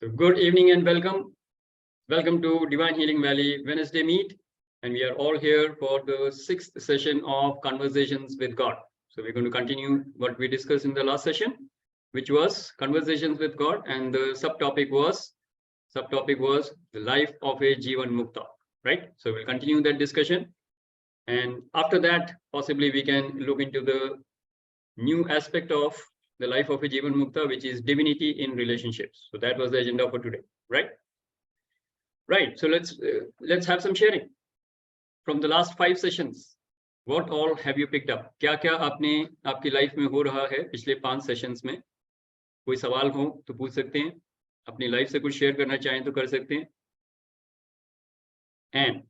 So good evening and welcome. Welcome to Divine Healing Valley Wednesday Meet. And we are all here for the 6th session of Conversations with God. So we're going to continue what we discussed in the last session, which was Conversations with God. And the subtopic was the life of a Jivan Mukta, right? So we'll continue that discussion. And after that, possibly we can look into the new aspect of the life of a Jivan Mukta, which is divinity in relationships. So that was the agenda for today, right? Right. So let's have some sharing from the last 5 sessions. What all have you picked up? क्या आपकी life में हो रहा है पिछले 5 sessions में? कोई सवाल हो तो पूछ सकते हैं. अपनी लाइफ से कुछ शेयर करना चाहें तो कर सकते हैं. And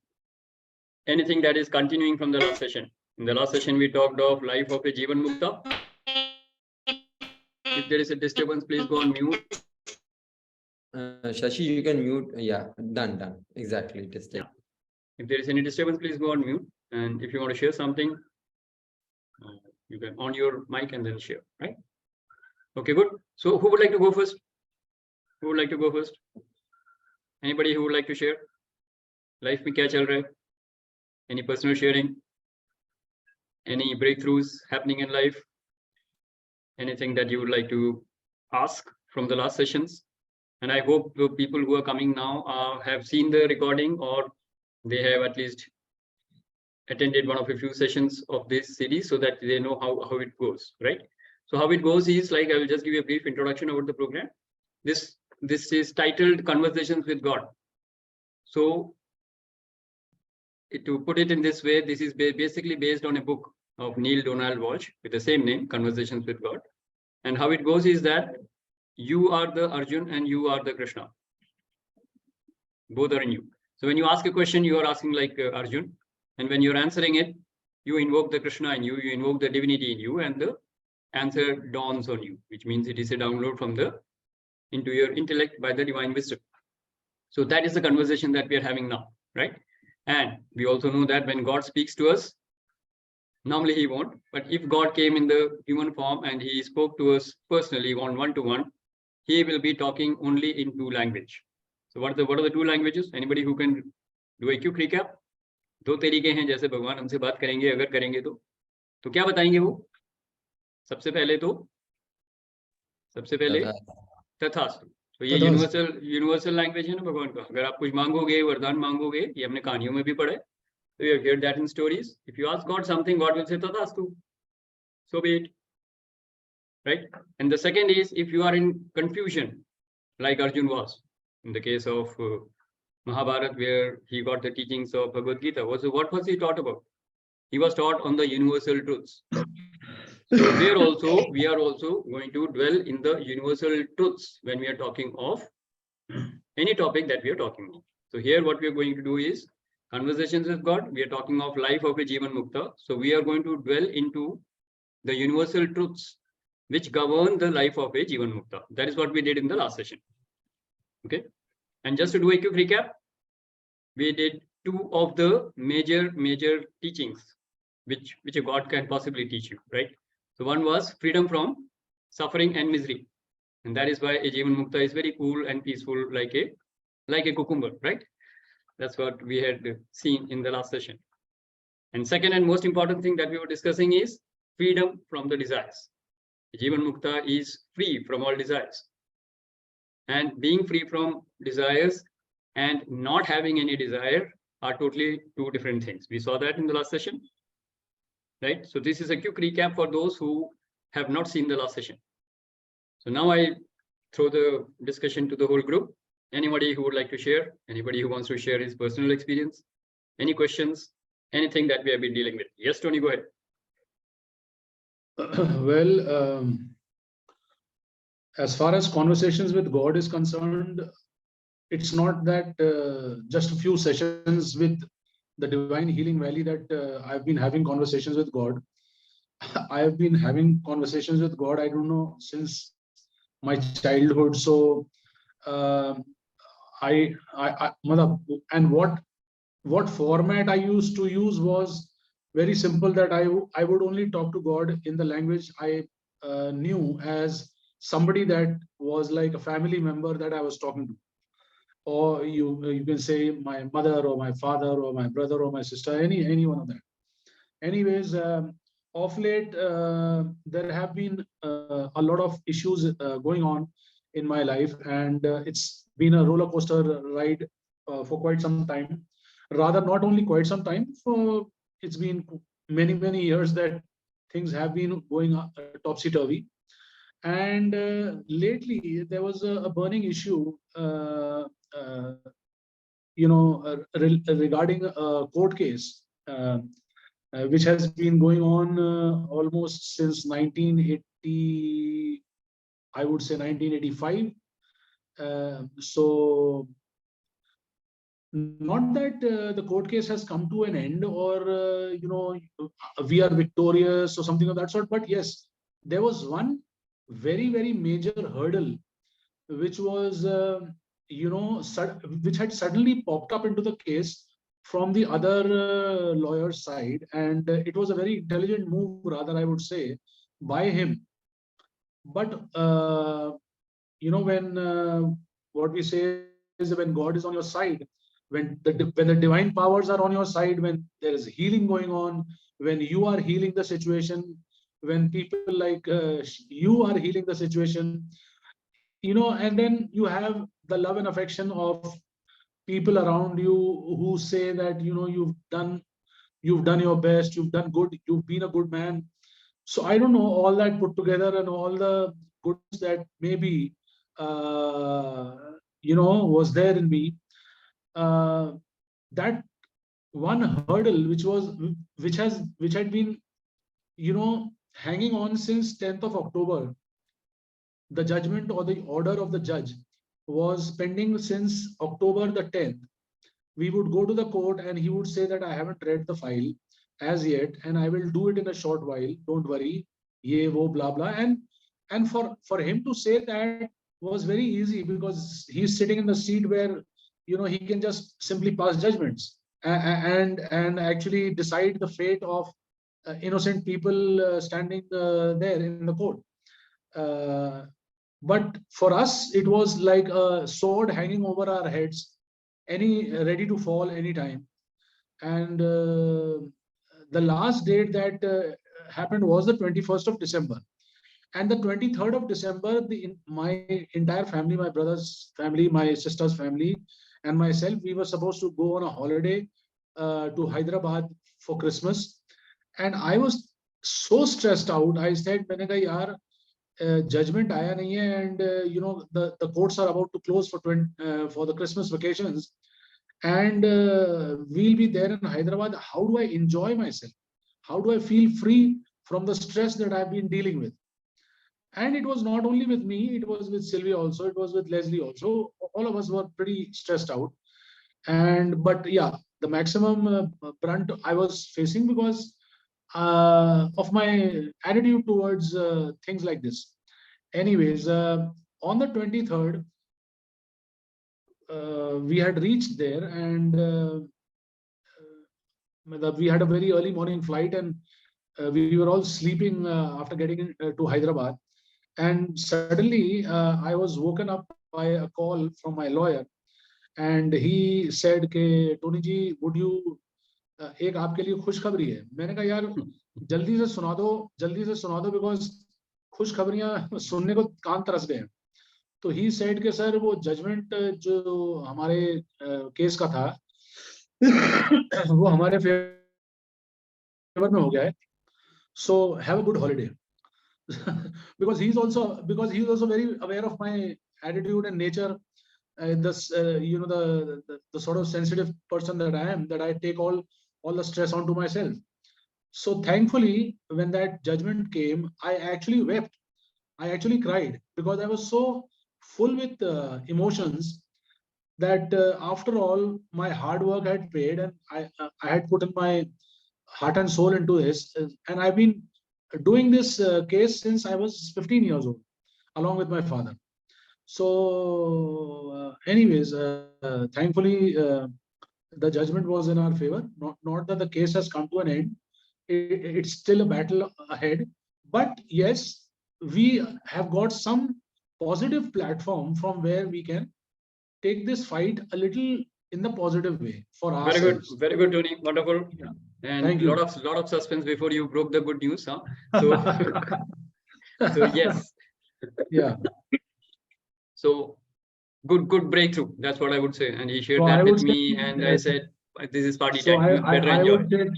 anything that is continuing from the last session. In the last session, we talked of life of a Jivan Mukta. If there is a disturbance, please go on mute. Shashi, you can mute. Yeah, done. Exactly. Yeah. If there is any disturbance, please go on mute. And if you want to share something, you can on your mic and then share, right? Okay, good. So who would like to go first? Who would like to go first? Anybody who would like to share? Life में क्या चल रहा है? Any personal sharing? Any breakthroughs happening in life? Anything that you would like to ask from the last sessions? And I hope the people who are coming now have seen the recording, or they have at least attended one of a few sessions of this series so that they know how it goes, right? So how it goes is like, I will just give you a brief introduction about the program. This is titled Conversations with God. So to put it in this way, this is basically based on a book of Neil Donald Walsh with the same name, Conversations with God. And how it goes is that you are the Arjun and you are the Krishna. Both are in you. So when you ask a question, you are asking like Arjun. And when you're answering it, you invoke the Krishna in you, you invoke the divinity in you, and the answer dawns on you, which means it is a download from into your intellect by the divine wisdom. So that is the conversation that we are having now, right? And we also know that when God speaks to us, normally he won't, but if God came in the human form and he spoke to us personally on one-to-one, he will be talking only in 2 languages. So what are the 2 languages? Anybody who can do a quick recap? 2 तरीके हैं जैसे भगवान हमसे बात करेंगे, अगर करेंगे तो क्या बताएंगे वो? सबसे पहले तथास्तु. तो ये यूनिवर्सल लैंग्वेज है ना भगवान का. अगर आप कुछ मांगोगे, वरदान मांगोगे, ये हमने कहानियों में भी पढ़ा है. So you have heard that in stories. If you ask God something, God will say tathastu. So be it. Right? And the second is, if you are in confusion, like Arjun was, in the case of Mahabharata, where he got the teachings of Bhagavad Gita, what was he taught about? He was taught on the universal truths. So there also, we are also going to dwell in the universal truths when we are talking of any topic that we are talking about. So here what we are going to do is Conversations with God. We are talking of life of a Jivan Mukta. So we are going to dwell into the universal truths which govern the life of a Jivan Mukta. That is what we did in the last session. Okay. And just to do a quick recap, we did 2 of the major teachings which a God can possibly teach you, right? So one was freedom from suffering and misery. And that is why a Jivan Mukta is very cool and peaceful, like a cucumber, right? That's what we had seen in the last session. And second and most important thing that we were discussing is freedom from the desires. Jivan Mukta is free from all desires. And being free from desires and not having any desire are totally 2 different things. We saw that in the last session, right? So this is a quick recap for those who have not seen the last session. So now I throw the discussion to the whole group. Anybody who would like to share, anybody who wants to share his personal experience, any questions, anything that we have been dealing with. Yes, Tony, go ahead. Well, as far as conversations with God is concerned, it's not that just a few sessions with the Divine Healing Valley that I've been having conversations with God. I have been having conversations with God, I don't know, since my childhood. So and what format I used to use was very simple, that I would only talk to God in the language I knew as somebody that was like a family member that I was talking to, or you can say my mother or my father or my brother or my sister, any one of them. Anyways, of late there have been a lot of issues going on in my life, and it's been a roller coaster ride for quite some time. Rather, not only quite some time, for it's been many years that things have been going topsy turvy. And lately there was a burning issue, uh, regarding a court case, which has been going on almost since 1980, I would say 1985. So not that the court case has come to an end, or we are victorious or something of that sort, but yes, there was one very major hurdle which was which had suddenly popped up into the case from the other lawyer's side, and it was a very intelligent move, rather I would say, by him. But when what we say is, when God is on your side, when the divine powers are on your side, when there is healing going on, when you are healing the situation, when people like you are healing the situation, and then you have the love and affection of people around you who say that you've done your best, you've done good, you've been a good man. So I don't know, all that put together and all the goods that maybe was there in me, that one hurdle which had been hanging on since 10th of October. The judgment or the order of the judge was pending since October the 10th. We would go to the court and he would say that I haven't read the file as yet, and I will do it in a short while. Don't worry, ye wo blah blah. And for him to say that was very easy, because he's sitting in the seat where he can just simply pass judgments and actually decide the fate of innocent people standing there in the court. But for us, it was like a sword hanging over our heads, ready to fall anytime. And the last date that happened was the 21st of December. And the 23rd of December, my entire family, my brother's family, my sister's family, and myself, we were supposed to go on a holiday to Hyderabad for Christmas. And I was so stressed out. I said, "Maine kaha, yaar, judgment aaya nahi hai, and the courts are about to close for the Christmas vacations, and we'll be there in Hyderabad. How do I enjoy myself? How do I feel free from the stress that I've been dealing with?" And it was not only with me, it was with Sylvia also, it was with Leslie also. All of us were pretty stressed out. But yeah, the maximum brunt I was facing because of my attitude towards things like this. Anyways, on the 23rd, we had reached there, and we had a very early morning flight, and we were all sleeping after getting to Hyderabad. And suddenly I was woken up by a call from my lawyer, and he said, "Ke Tony ji, would you एक आपके लिए खुशखबरी है." मैंने कहा, यार जल्दी से सुना दो बिकॉज खुशखबरियां सुनने को कान तरस गए हैं. तो ही सेड के सर, वो जजमेंट जो हमारे केस का था वो हमारे फेवर में हो गया है. So have a good holiday. because he's also very aware of my attitude and nature, the sort of sensitive person that I am, that I take all the stress onto myself. So thankfully, when that judgment came, I actually wept. I actually cried, because I was so full with emotions that after all, my hard work had paid, and I had put in my heart and soul into this, and I've been doing this case since I was 15 years old, along with my father. So anyways, thankfully, the judgment was in our favor. Not that the case has come to an end. It's still a battle ahead. But yes, we have got some positive platform from where we can take this fight a little in the positive way for ourselves. Very good, Tony. Wonderful. Yeah. And Thank you. lot of suspense before you broke the good news, huh? So, so yes. Yeah. So good breakthrough. That's what I would say. And he shared So that I with would me, say, and I said, "This is party so time. You better I enjoy." would say,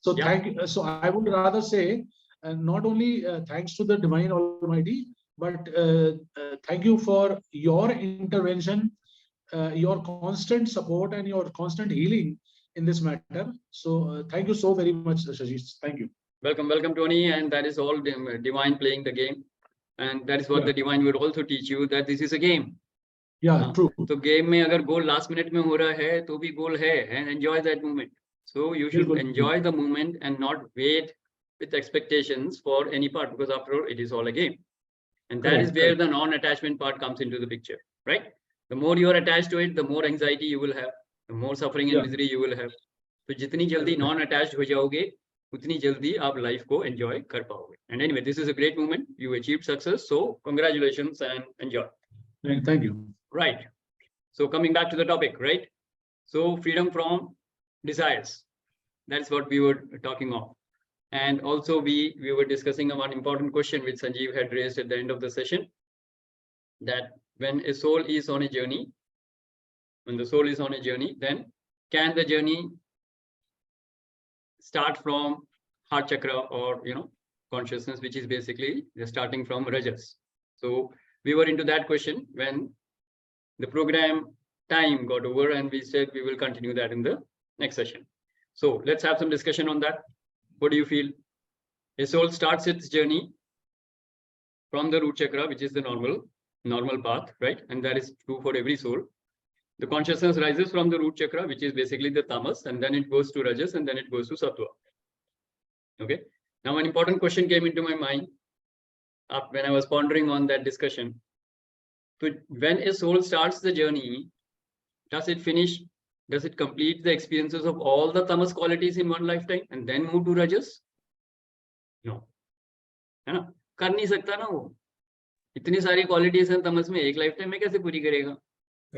so Yeah. thank you. So I would rather say, not only thanks to the Divine Almighty, but thank you for your intervention, your constant support, and your constant healing in this matter. So thank you so very much, Shashi. Thank you. Welcome, Tony. And that is all divine playing the game. And that is what the divine would also teach you, that this is a game. Yeah, true. So game में अगर goal last minute में हो रहा है तो भी goal है, and enjoy that moment. So you should enjoy the moment and not wait with expectations for any part, because after all it is all a game. And that is where the non-attachment part comes into the picture, right? The more you are attached to it, the more anxiety you will have, the more suffering and misery you will have. तो जितनी जल्दी non-attached हो जाओगे, उतनी जल्दी आप life को enjoy कर पाओगे. And anyway, this is a great moment. You achieved success, so congratulations and enjoy. Thank you. Right. So coming back to the topic, right? So freedom from desires. That's what we were talking of. And also we were discussing one important question which Sanjeev had raised at the end of the session, that when a soul is on a journey, when the soul is on a journey, then can the journey start from heart chakra or, consciousness, which is basically starting from Rajas. So we were into that question when the program time got over, and we said we will continue that in the next session. So let's have some discussion on that. What do you feel? A soul starts its journey from the root chakra, which is the normal path, right? And that is true for every soul. The consciousness rises from the root chakra, which is basically the tamas, and then it goes to rajas, and then it goes to sattva. Okay. Now, an important question came into my mind when I was pondering on that discussion. So when a soul starts the journey, does it finish? Does it complete the experiences of all the tamas qualities in one lifetime and then move to rajas? No. है ना? कर नहीं सकता ना वो. इतनी सारी qualities हैं tamas में, एक lifetime में कैसे पूरी करेगा?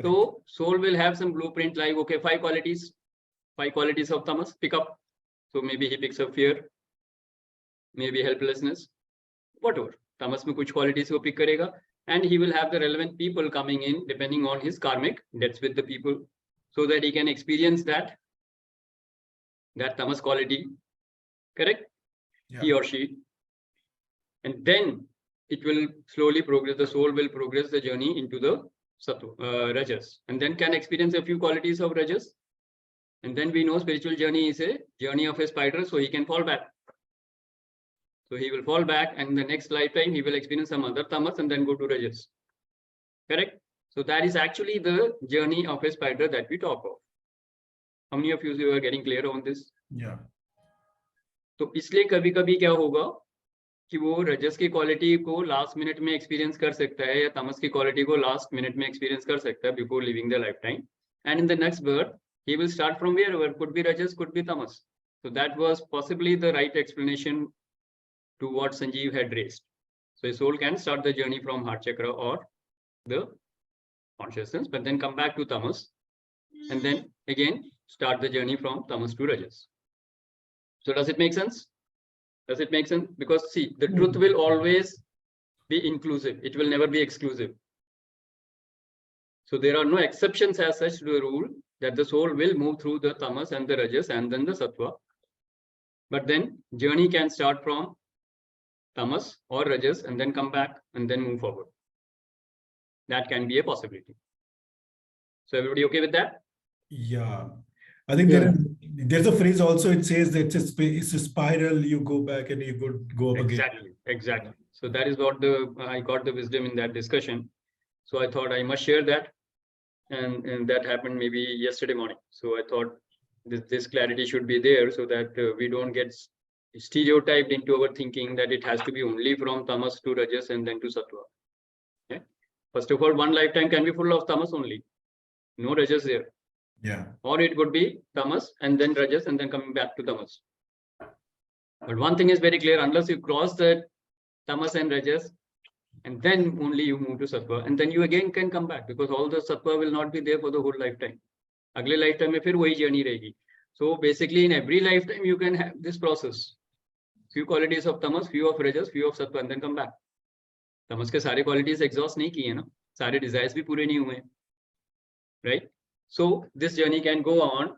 So soul will have some blueprint like, okay, 5 qualities of tamas, pick up. So maybe he picks up fear, maybe helplessness, whatever. Tamas में कुछ qualities वो pick करेगा, and he will have the relevant people coming in depending on his karmic debts with the people, so that he can experience that tamas quality, correct? Yeah. He or she. And then it will slowly progress, the soul will progress the journey into the rajas, and then can experience a few qualities of rajas. And then we know spiritual journey is a journey of a spider, so he can fall back. So he will fall back, and the next lifetime he will experience some other tamas and then go to rajas. Correct? So that is actually the journey of a spider that we talk of. How many of you are getting clear on this? Yeah. तो इसलिए कभी-कभी क्या होगा कि वो रजस की quality को लास्ट मिनट में एक्सपीरियंस कर सकता है, या तमस की क्वालिटी को लास्ट मिनट में एक्सपीरियंस कर सकता है before living the life time. And in the next birth he will start from wherever, could be rajas, could be tamas. So that was possibly the right explanation to what Sanjeev had raised. So a soul can start the journey from heart chakra or the consciousness, but then come back to tamas, and then again start the journey from tamas to rajas. So does it make sense? Does it make sense? Because see, the truth will always be inclusive. It will never be exclusive. So there are no exceptions as such to the rule that the soul will move through the tamas and the rajas and then the sattva. But then journey can start from tamas or rajas and then come back and then move forward. That can be a possibility. So everybody okay with that? Yeah. I think there's a phrase also, it says that it's a spiral, you go back and you go up again. Exactly. So that is what I got the wisdom in that discussion. So I thought I must share that. And that happened maybe yesterday morning. So I thought this clarity should be there so that we don't get stereotyped into our thinking that it has to be only from tamas to rajas and then to sattva. Okay? First of all, one lifetime can be full of tamas only. No rajas there. Yeah. Or it could be tamas and then rajas and then coming back to tamas. But one thing is very clear, unless you cross that tamas and rajas, and then only you move to sattva, and then you again can come back, because all the sattva will not be there for the whole lifetime. Agle lifetime mein fir wahi journey rahegi. So basically in every lifetime you can have this process. Few qualities of tamas, few of rajas, few of sattva, and then come back. Tamas ke सारे qualities exhaust नहीं किए ना, सारे desires भी पूरे नहीं हुए, right? So this journey can go on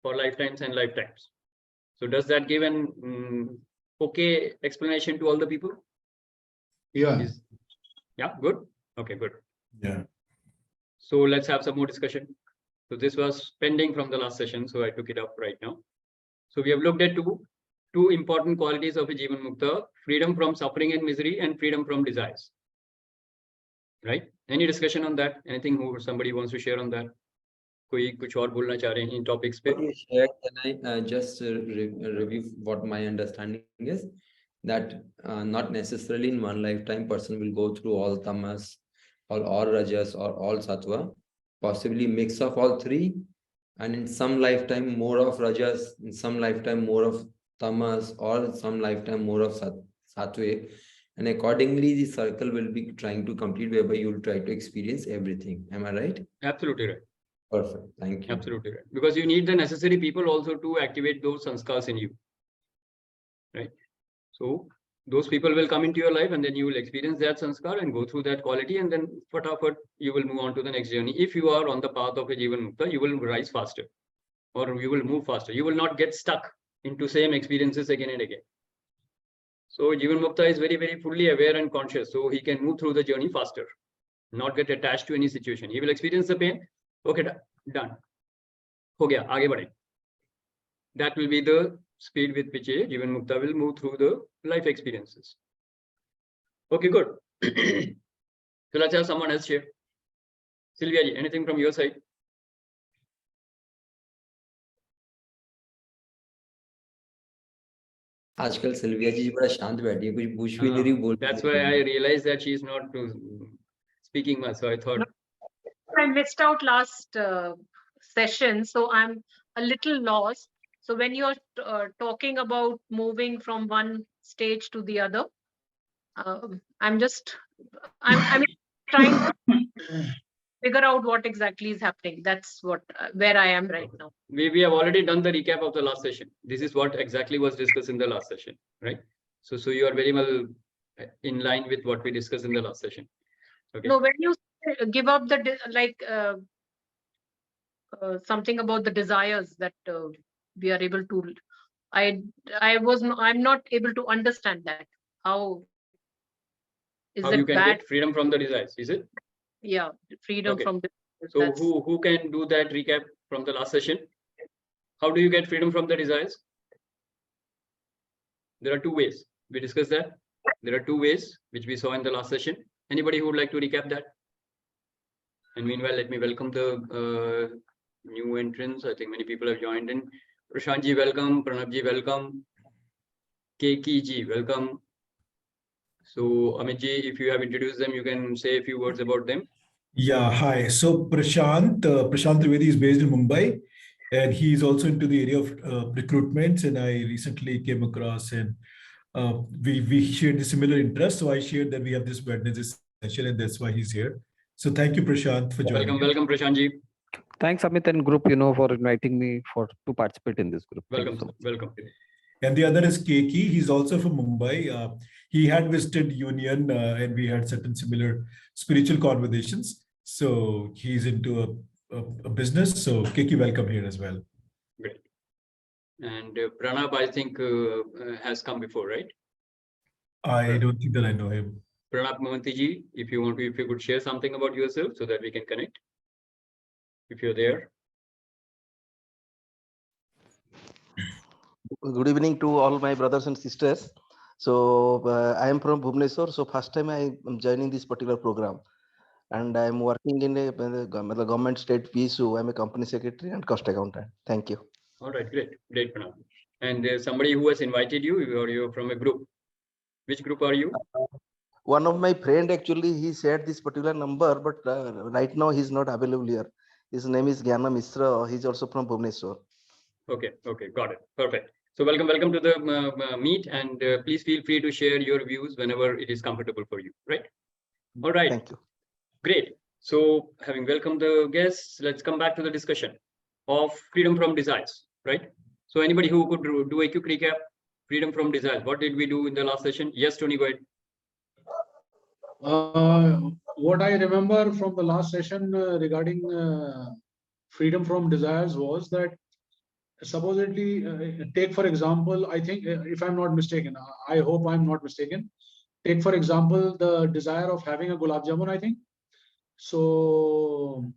for lifetimes and lifetimes. So does that give an okay explanation to all the people? Yeah. Yeah, good. Okay, good. Yeah. So let's have some more discussion. So this was pending from the last session, so I took it up right now. So we have looked at two important qualities of a Jivan Mukta: freedom from suffering and misery, and freedom from desires. Right? Any discussion on that? Anything somebody wants to share on that? कोई कुछ और बोलना चाह रहे हैं इन topics पे? What you shared, can I just review what my understanding is? That not necessarily in one lifetime person will go through all tamas, all rajas, or all sattva. Possibly mix of all three, and in some lifetime more of rajas, in some lifetime more of tamas, or some lifetime more of sattvic, and accordingly the circle will be trying to complete, whereby you will try to experience everything. Am I right? Absolutely right. Perfect. Thank you. Absolutely right. Because you need the necessary people also to activate those sanskars in you. Right? So those people will come into your life, and then you will experience that sanskar and go through that quality, and then fatafat you will move on to the next journey. If you are on the path of a Jivan Mukta, you will rise faster, or you will move faster. You will not get stuck into same experiences again and again. So Jivan Mukta is very, very fully aware and conscious, so he can move through the journey faster, not get attached to any situation. He will experience the pain. Okay, done. Ho gaya, aage badhe. That will be the speed with which a Jivan Mukta will move through the life experiences. Okay, good. So let's have someone else share. Sylvia ji, anything from your side? आजकल Sylvia जी बड़ा शांत बैठी है, कुछ पूछ भी नहीं रही, बोल. That's why I realized that she is not speaking much, so I thought. I missed out last session, so I'm a little lost. So when you're talking about moving from one stage to the other, I'm trying to figure out what exactly is happening. That's where I am right now. We have already done the recap of the last session. This is what exactly was discussed in the last session, right? So you are very well in line with what we discussed in the last session. Okay. No, when you give up the something about the desires that we are able to, I'm not able to understand that. How is how it you can bad? get freedom from the desires, is it? Yeah, freedom Okay. from the. So who can do that recap from the last session? How do you get freedom from the desires? There are two ways. We discussed that. There are two ways which we saw in the last session. Anybody who would like to recap that? And meanwhile, let me welcome the new entrants. I think many people have joined in. Prashant ji, welcome. Pranab ji, welcome. Keki ji, welcome. So Amit ji, if you have introduced them, you can say a few words about them. Yeah, hi. So Prashant Trivedi is based in Mumbai, and he's also into the area of recruitments. And I recently came across, and we shared the similar interest. So I shared that we have this Wednesday session, and that's why he's here. So thank you, Prashant, for joining. Welcome, Prashant ji. Thanks, Amit and group, for inviting me to participate in this group. Welcome, so welcome. And the other is Keki. He's also from Mumbai. He had visited Union, and we had certain similar spiritual conversations. So he's into a business. So Keki, welcome here as well. Great. And Pranab, I think, has come before, right? I don't think that I know him. Pranab Mohanty ji, if you could share something about yourself so that we can connect. If you're there. Good evening to all my brothers and sisters. So I am from Bhubaneswar. So first time I am joining this particular program, and I am working in the government state PSU. I am a company secretary and cost accountant. Thank you. All right, great, Pranab. And there's somebody who has invited you, or you're from a group. Which group are you? One of my friend actually, he shared this particular number, but right now he's not available here. His name is Gyana Misra. He's also from Bhubaneswar. Okay, got it. Perfect. So welcome to the meet, and please feel free to share your views whenever it is comfortable for you, right? All right. Thank you. Great. So having welcomed the guests, let's come back to the discussion of freedom from desires, right? So anybody who could do a quick recap, freedom from desires. What did we do in the last session? Yes, Tony, go ahead. What I remember from the last session regarding freedom from desires was that supposedly, take for example, I think, if I'm not mistaken, I hope I'm not mistaken. Take for example, the desire of having a gulab jamun, I think. So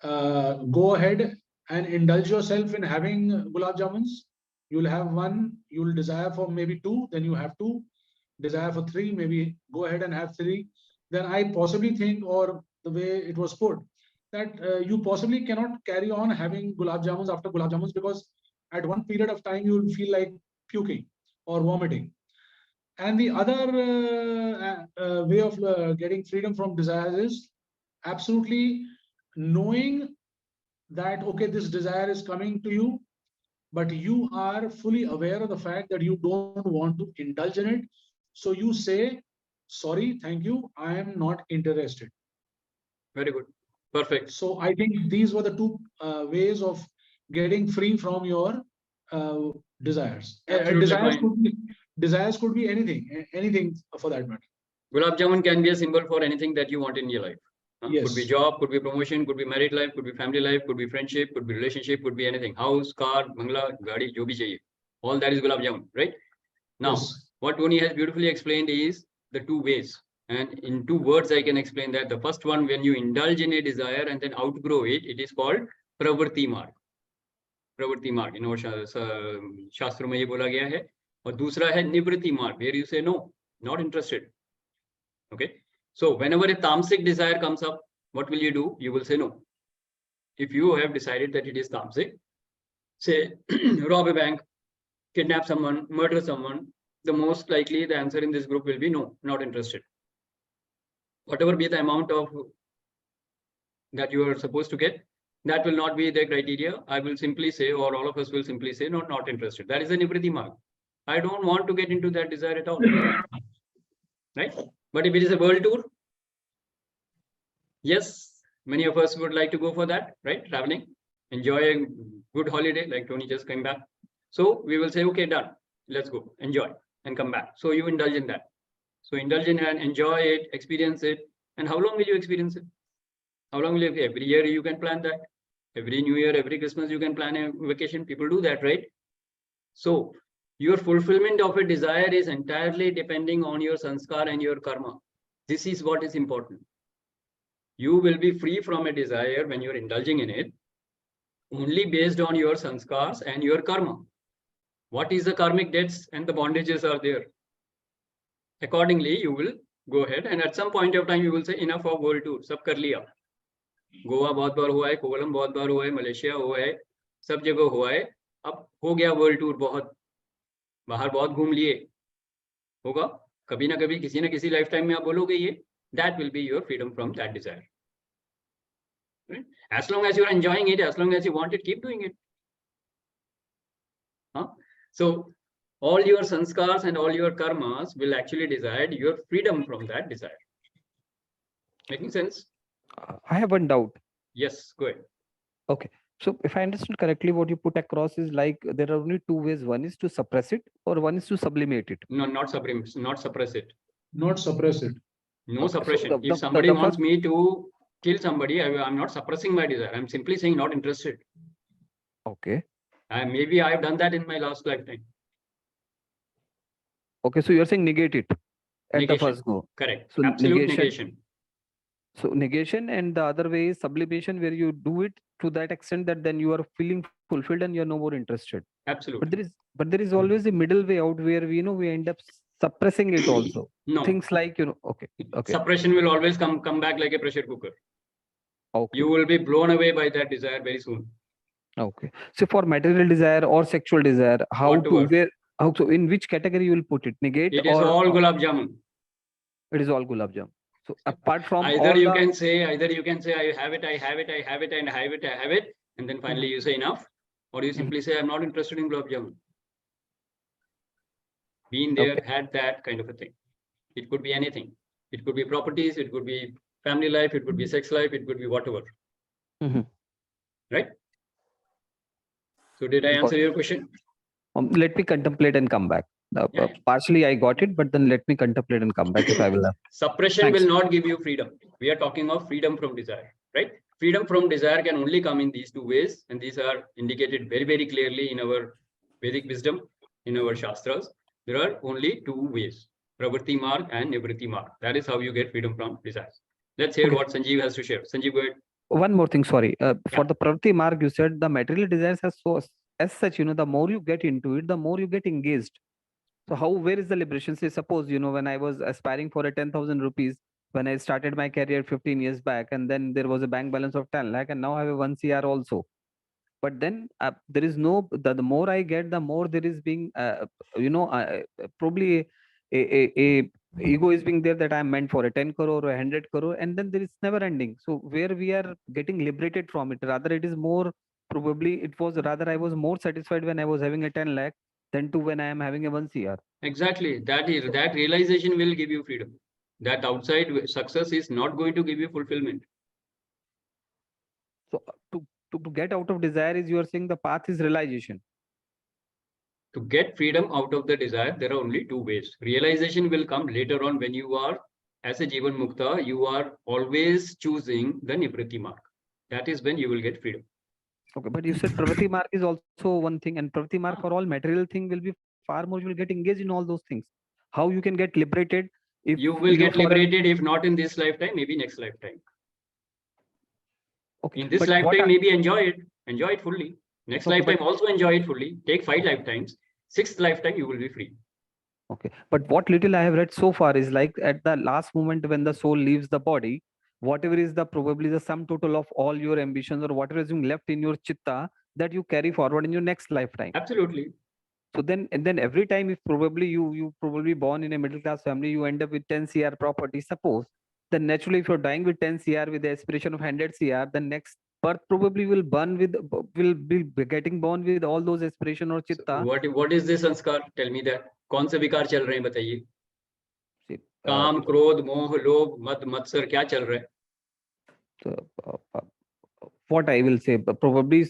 go ahead and indulge yourself in having gulab jamuns. You'll have one, you'll desire for maybe two, then you have two, desire for three, maybe go ahead and have three. Then I possibly think, or the way it was put, that you possibly cannot carry on having gulab jamuns after gulab jamuns, because at one period of time you will feel like puking or vomiting. And the other way of getting freedom from desires is absolutely knowing that, okay, this desire is coming to you, but you are fully aware of the fact that you don't want to indulge in it. So you say, sorry, thank you, I am not interested. Very good. Perfect. So I think these were the two ways of getting free from your desires. Desires could be anything for that matter. Gulab jamun can be a symbol for anything that you want in your life. Yes. Could be job, could be promotion, could be married life, could be family life, could be friendship, could be relationship, could be anything. House, car, bangla, gaadi, jo bhi chahiye. All that is gulab jamun, right? Now, Yes. what Tony has beautifully explained is the two ways. And in 2 words, I can explain that. The first one, when you indulge in a desire and then outgrow it, it is called pravritti marg. Pravritti marg. In our shastra mein ye bola gaya hai. Aur dusra hai nivritti marg, where you say no, not interested. Okay. So whenever a tamasic desire comes up, what will you do? You will say no. If you have decided that it is tamasic, say rob a bank, kidnap someone, murder someone, the most likely the answer in this group will be no, not interested. Whatever be the amount of that you are supposed to get, that will not be the criteria. I will simply say, or all of us will simply say, no, not interested. That is the nivritti marg. I don't want to get into that desire at all. Right? But if it is a world tour, yes, many of us would like to go for that, right? Traveling, enjoy a good holiday, like Tony just came back. So we will say, okay, done. Let's go, enjoy and come back. So you indulge in that. So indulge in and enjoy it, experience it. And how long will you experience it? How long will you? Every year you can plan that. Every New Year, every Christmas, you can plan a vacation. People do that, right? So your fulfillment of a desire is entirely depending on your sanskar and your karma. This is what is important. You will be free from a desire when you're indulging in it, only based on your sanskars and your karma. What is the karmic debts and the bondages are there? Accordingly, you will go ahead and at some point of time, you will say enough of world tour, sab kar liya. Goa बहुत बार हुआ है, कोलम बहुत बार हुआ है, Malaysia हुआ है, सब जगह हुआ है. अब हो गया वर्ल्ड टूर, बहुत बाहर बहुत घूम लिए, होगा कभी ना कभी किसी ना किसी लाइफ टाइम में आप बोलोगे ये. That will be your freedom from that desire. Right? As long as you are enjoying it, as long as you want it, keep doing it. So all your sanskars and all your karmas will actually decide your freedom from that desire. Making sense? I have one doubt. Yes, go ahead. Okay. So if I understood correctly, what you put across is like there are only 2 ways. One is to suppress it or one is to sublimate it. No, not suppress, not suppress it. Not suppress it. No Okay, so suppression. If somebody wants me to kill somebody, I'm not suppressing my desire. I'm simply saying not interested. Okay. Maybe I've done that in my last lifetime. Okay, so you're saying negate it at Negation. the first go. Correct. So Absolute negation. So negation, and the other way is sublimation, where you do it to that extent that then you are feeling fulfilled and you're no more interested. Absolutely. But there is always a middle way out where we end up suppressing it also. No. Things like, okay. Suppression will always come back like a pressure cooker. Okay. You will be blown away by that desire very soon. Okay. So for material desire or sexual desire, so in which category you will put it? Negate it is all gulab jamun. It is all gulab jamun. So apart from either you can say I have it, and then finally you say enough, or you simply say I'm not interested in gulab jamun. been there, Okay. had that kind of a thing. It could be anything. It could be properties, it could be family life, it could be sex life, it could be whatever. Right? So did I answer your question? Let me contemplate and come back. Yeah. Partially I got it, but then let me contemplate and come back if I will have. Suppression Thanks. will not give you freedom. We are talking of freedom from desire, right? Freedom from desire can only come in these two ways, and these are indicated very, very clearly in our Vedic wisdom, in our Shastras. There are only two ways, Pravritti Marg and Nivritti Marg. That is how you get freedom from desires. Let's hear Okay. what Sanjeev has to share. Sanjeev, go ahead. One more thing, sorry. For Yeah. the Pravritti Marg, you said the material desires are so, as such, you know, the more you get into it, the more you get engaged. So how, where is the liberation? Say, suppose, you know, when I was aspiring for a 10,000 rupees, when I started my career 15 years back, and then there was a bank balance of 10 lakh, and now I have a 1 CR also. But then there is no, the more I get, the more there is being, you know, probably a ego is being there that I'm meant for a 10 crore or 100 crore, and then there is never ending. So where we are getting liberated from it, rather it is more, probably it was rather I was more satisfied when I was having a 10 lakh than to when I am having a 1 CR. Exactly. That realization will give you freedom. That outside success is not going to give you fulfillment. So to get out of desire is, you are saying the path is realization. To get freedom out of the desire, there are only two ways. Realization will come later on when you are, as a Jivan Mukta, you are always choosing the Nivritti Marg. That is when you will get freedom. Okay, but you said Pravritti Marg is also one thing, and Pravritti Marg for all material thing will be far more, you will get engaged in all those things. How you can get liberated? If you will get liberated, if not in this lifetime, maybe next lifetime. Okay, in this but lifetime, maybe enjoy it fully. Next Okay, lifetime, but- also enjoy it fully. Take 5 lifetimes. 6th lifetime, you will be free. Okay, but what little I have read so far is like at the last moment when the soul leaves the body, whatever is the probably the sum total of all your ambitions or whatever is being left in your chitta, that you carry forward in your next lifetime. Absolutely. So then, and then every time, if probably you probably born in a middle class family, you end up with 10 CR property, suppose, then naturally if you're dying with 10 CR with the aspiration of 100 CR, the next birth probably will be getting born with all those aspiration or chitta. So what is this sanskar? Tell me that. कौन से विकार चल रहे हैं बताइए? काम, क्रोध, मोह, लोभ, मद, मत्सर क्या चल रहा है? What I will say, probably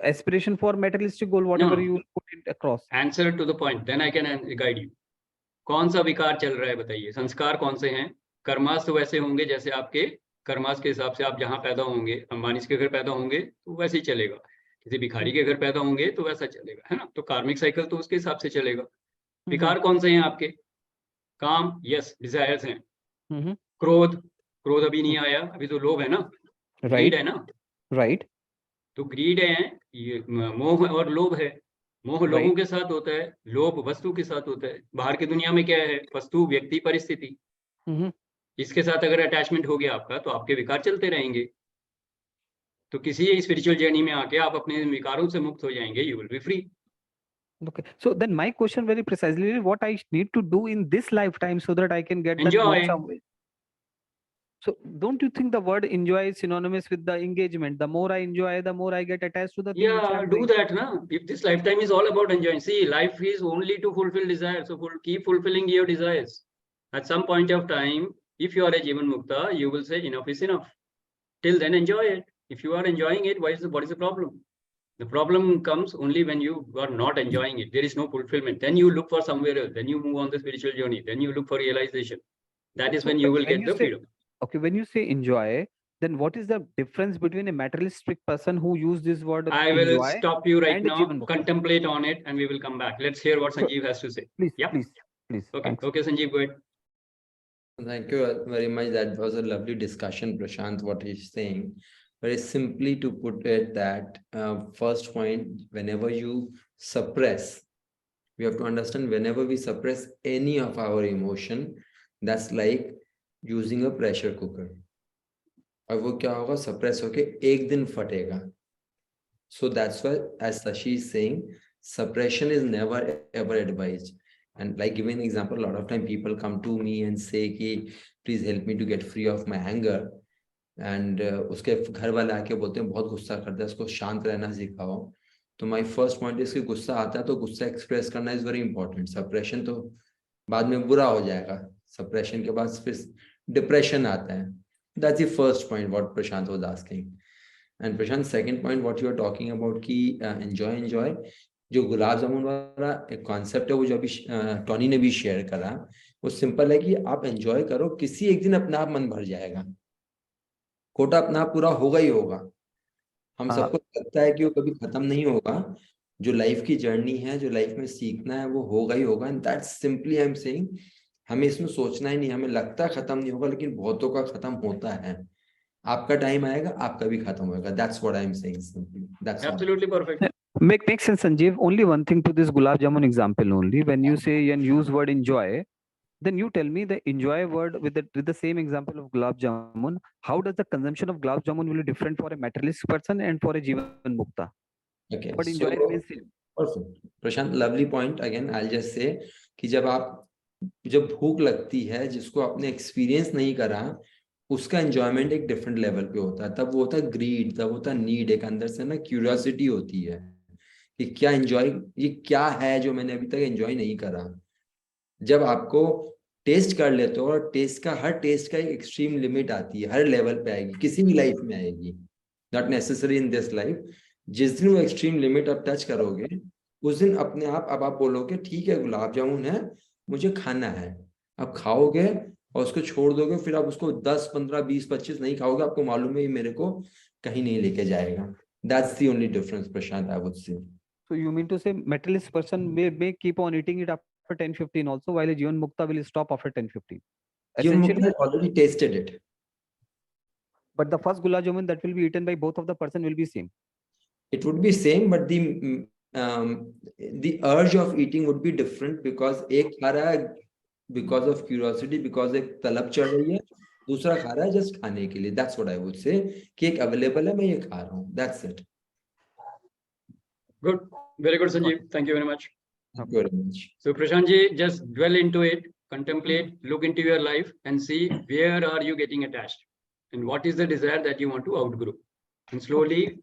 aspiration for materialistic goal, whatever you will put it across. Answer to the point, then I can guide you. कौन सा विकार चल रहा है बताइए? संस्कार कौन से हैं? कर्मास तो वैसे होंगे जैसे आपके कर्मास के हिसाब से आप जहां पैदा होंगे, अंबानी के घर पैदा होंगे तो वैसे ही चलेगा, किसी भिखारी के घर पैदा होंगे तो वैसा चलेगा, है ना? तो कार्मिक साइकिल तो उसके हिसाब से चलेगा. विकार कौन से हैं आपके? काम, यस, डिजायर्स हैं. क्रोध अभी नहीं आया, अभी तो लोभ है ना, ग्रीड है ना, राइट? तो ग्रीड है, ये मोह और लोभ है. मोह लोगों के साथ होता है, लोभ वस्तु के साथ होता है. बाहर की दुनिया में क्या है? वस्तु, व्यक्ति, परिस्थिति. इसके साथ अगर अटैचमेंट हो गया आपका तो आपके विकार चलते रहेंगे. तो किसी स्पिरिचुअल जर्नी में आके आप अपने विकारों से मुक्त हो जाएंगे. You will be free. Okay, so then my question very precisely is what I need to do in this lifetime so that I can get that Enjoy. moksha. So don't you think the word enjoy is synonymous with the engagement? The more I enjoy, the more I get attached to the thing. Yeah, do that, na? If this lifetime is all about enjoying, see, life is only to fulfill desires. So keep fulfilling your desires. At some point of time, if you are a Jivan Mukta, you will say enough is enough. Till then, enjoy it. If you are enjoying it, what is the problem? The problem comes only when you are not enjoying it. There is no fulfillment. Then you look for somewhere else. Then you move on the spiritual journey. Then you look for realization. That is when you will get the freedom. Okay, when you say enjoy, then what is the difference between a materialistic person who use this word I will enjoy stop you right and a now, Jivan Mukta? contemplate on it, and we will come back. Let's hear what Sure. Sanjeev has to say. Please, Yeah. please. Okay, Thanks. okay, Sanjeev, go ahead. Thank you very much. That was a lovely discussion, Prashant, what he's saying. Very simply to put it that first point, whenever you suppress, we have to understand whenever we suppress any of our emotion, that's like using a pressure cooker. और वो क्या होगा? Suppress होके एक दिन फटेगा. So that's why, as Shashi is saying, suppression is never ever advised. And like giving an example, a lot of time people come to me and say कि please help me to get free of my anger. And उसके घर वाले आके बोलते हैं बहुत गुस्सा करता है, उसको शांत रहना सिखाओ. तो my first point is कि गुस्सा आता है तो गुस्सा express करना is very important. Suppression तो बाद में बुरा हो जाएगा, सप्रेशन के बाद फिर डिप्रेशन आता है. That's the first point what Prashant was asking. And Prashant, second point what you are talking about कि enjoy, जो गुलाब जामुन वाला एक कॉन्सेप्ट है वो जो अभी टॉनी ने भी शेयर करा, वो सिंपल है कि आप एंजॉय करो, किसी एक दिन अपने आप मन भर जाएगा, कोटा अपना आप पूरा होगा ही होगा. हम सबको लगता है कि वो कभी खत्म नहीं होगा. जो लाइफ की जर्नी है, जो लाइफ में सीखना है, वो होगा ही होगा. And that's simply I am saying, हमें इसमें सोचना ही नहीं. हमें लगता है खत्म नहीं होगा, लेकिन बहुतों का खत्म होता है. आपका टाइम आएगा, आपका भी खत्म होगा. That's what I am saying simply. That's Absolutely perfect. Makes sense, Sanjeev. Only one thing to this gulab jamun example only. When you say and use word enjoy, then you tell me the enjoy word with the same example of gulab jamun. How does the consumption of gulab jamun will be different for a materialist person and for a Jivan Mukta? Okay, But enjoy so means same. perfect. Prashant, lovely point. Again, I'll just say कि जब भूख लगती है, जिसको आपने experience नहीं करा, उसका एंजॉयमेंट एक डिफरेंट लेवल पे होता है. तब वो होता है ग्रीड, तब होता है नीड. एक अंदर से ना क्यूरियोसिटी होती है कि क्या एंजॉय, ये क्या है जो मैंने अभी तक एंजॉय नहीं करा. जब आपको टेस्ट कर लेते हो, और हर टेस्ट का एक एक्सट्रीम लिमिट आती है, हर लेवल पे आएगी, किसी भी लाइफ में आएगी, not necessary in this life. जिस दिन वो एक्सट्रीम लिमिट आप टच करोगे, उस दिन अपने आप अब आप बोलोगे ठीक है गुलाब जामुन है, मुझे खाना है. आप खाओगे और उसको छोड़ दोगे, फिर आप उसको 10, 15, 20, 25 नहीं खाओगे. आपको मालूम है ये मेरे को कहीं नहीं लेके जाएगा. That's the only difference, Prashant, I would say. So you mean to say materialist person may keep on eating it after 10-15 also, while a Jivan Mukta will stop after 10-15. You have already tasted it. But the first gulab jamun that will be eaten by both of the person will be same. It would be same, but the urge of eating would be different, because एक खा रहा है because of curiosity, because एक तलब चढ़ रही है, दूसरा खा रहा है just खाने के लिए. That's what I would say, कि एक available है, मैं ये खा रहा हूँ. That's it. Good. Very good, Sanjeev. Thank you very much. Thank you very much. So Prashant ji, just dwell into it, contemplate, look into your life and see where are you getting attached and what is the desire that you want to outgrow. And slowly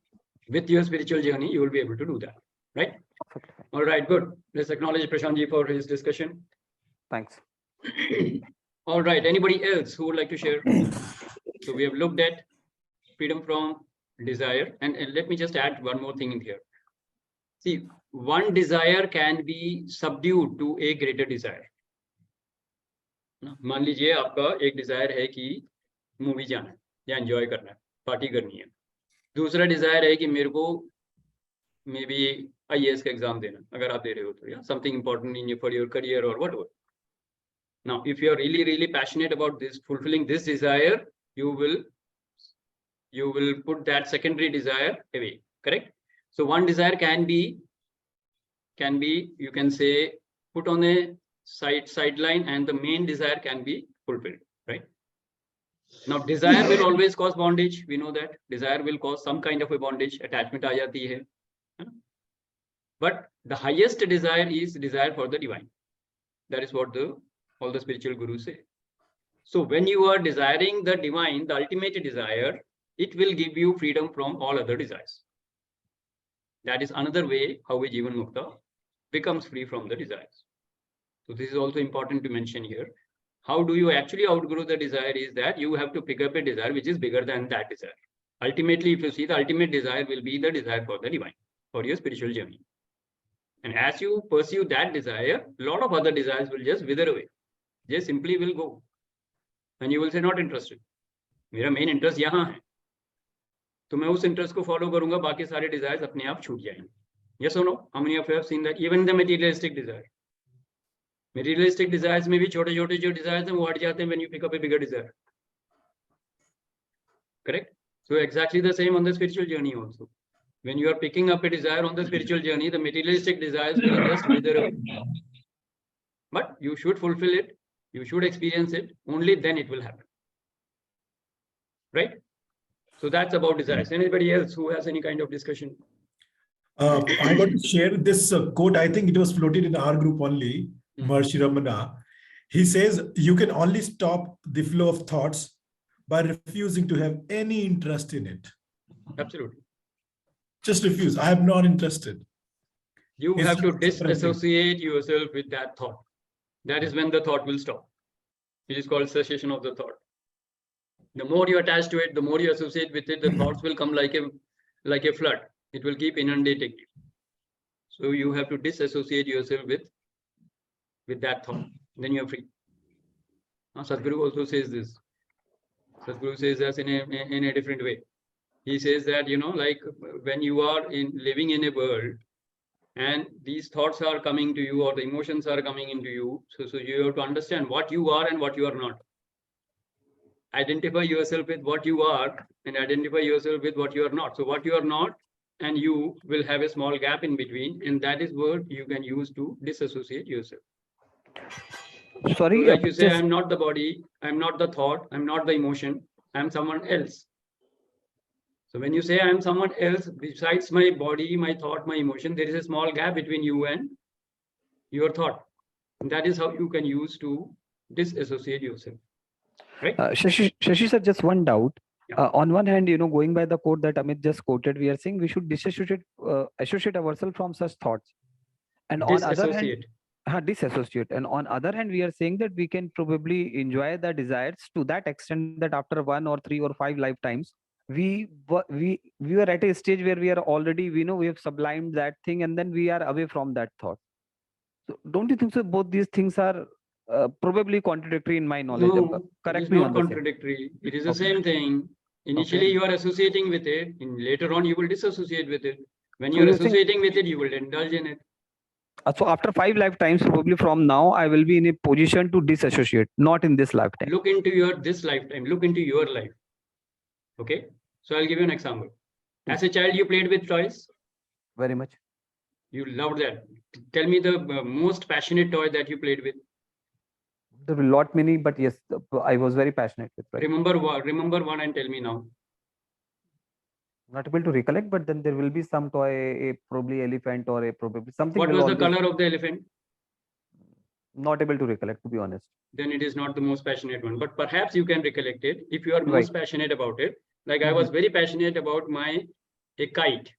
with your spiritual journey, you will be able to do that. Right? All right, good. Let's acknowledge Prashant ji for his discussion. Thanks. All right. Anybody else who would like to share? So we have looked at freedom from desire. And let me just add one more thing in here. See, one desire can be subdued to a greater desire. मान लीजिए आपका एक Dzire है कि movie जाना है या enjoy करना है, पार्टी करनी है. दूसरा डिजायर है कि मेरे को मे बी IAS का एग्जाम देना, अगर आप दे रहे हो तो, या something important in for your career और whatever. Now, if you are really, really passionate about this, fulfilling this desire, you will put that secondary desire away. Correct? So one desire can be, you can say, put on a sideline, and the main desire can be fulfilled. Right? Now, desire will always cause bondage. We know that desire will cause some kind of a bondage. Attachment aa jati hai. But the highest desire is desire for the divine. That is what all the spiritual gurus say. So when you are desiring the divine, the ultimate desire, it will give you freedom from all other desires. That is another way how a Jivan Mukta becomes free from the desires. So this is also important to mention here. How do you actually outgrow the desire is that you have to pick up a desire which is bigger than that desire. Ultimately, if you see, the ultimate desire will be the desire for the divine, for your spiritual journey. And as you pursue that desire, a lot of other desires will just wither away. They simply will go. And you will say, not interested. मेरा main interest यहाँ है. तो मैं उस interest को follow करूँगा, बाकी सारे desires अपने आप छूट जाएंगे. Yes or no? How many of you have seen that? Even the materialistic desire. Materialistic desires में भी छोटे-छोटे जो desires हैं वो हट जाते हैं when you pick up a bigger desire. Correct? So exactly the same on the spiritual journey also. When you are picking up a desire on the spiritual journey, the materialistic desires will just wither away. But you should fulfill it. You should experience it. Only then it will happen. Right? So that's about desires. Anybody else who has any kind of discussion? I want to share this quote. I think it was floated in our group only. Maharishi Ramana. He says, you can only stop the flow of thoughts by refusing to have any interest in it. Absolutely. Just refuse. I am not interested. You have to disassociate yourself with that thought. that is when the thought will stop. It is called cessation of the thought. The more you attach to it, the more you associate with it, the thoughts will come like a flood. It will keep inundating you. So you have to disassociate yourself with that thought. Then you are free. Now, Sadhguru also says this. Sadhguru says this in a different way. He says that, like when you are living in a world and these thoughts are coming to you or the emotions are coming into you, so you have to understand what you are and what you are not. Identify yourself with what you are and identify yourself with what you are not. So what you are not and you will have a small gap in between, and that is what you can use to disassociate yourself. Sorry, So like you say, I'm not the body, I'm not the thought, I'm not the emotion, I'm someone else. So when you say I'm someone else, besides my body, my thought, my emotion, there is a small gap between you and your thought. And that is how you can use to disassociate yourself. Right? Shashi sir, just one doubt. Yeah. On one hand, going by the quote that Amit just quoted, we are saying we should associate ourselves from such thoughts. And on other hand, disassociate. And on other hand, we are saying that we can probably enjoy the desires to that extent that after 1 or 3 or 5 lifetimes, we were at a stage where we are already, we have sublimed that thing and then we are away from that thought. So don't you think so? Both these things are probably contradictory in my knowledge. No, Correct it is me not on the same. contradictory. It is the same thing. Initially, you are associating with it. Later on, you will disassociate with it. When you are associating with it, you will indulge in it. So after 5 lifetimes, probably from now, I will be in a position to disassociate, not in this lifetime. Look into this lifetime. Look into your life. Okay. So I'll give you an example. As a child, you played with toys. Very much. You loved that. Tell me the most passionate toy that you played with. There were lot many, but yes, I was very passionate with. Right? Remember one and tell me now. Not able to recollect, but then there will be some toy, probably elephant or a probably something. What was the color of the elephant? Not able to recollect, to be honest. Then it is not the most passionate one, but perhaps you can recollect it if you are most passionate about it. Like I was very passionate about a kite,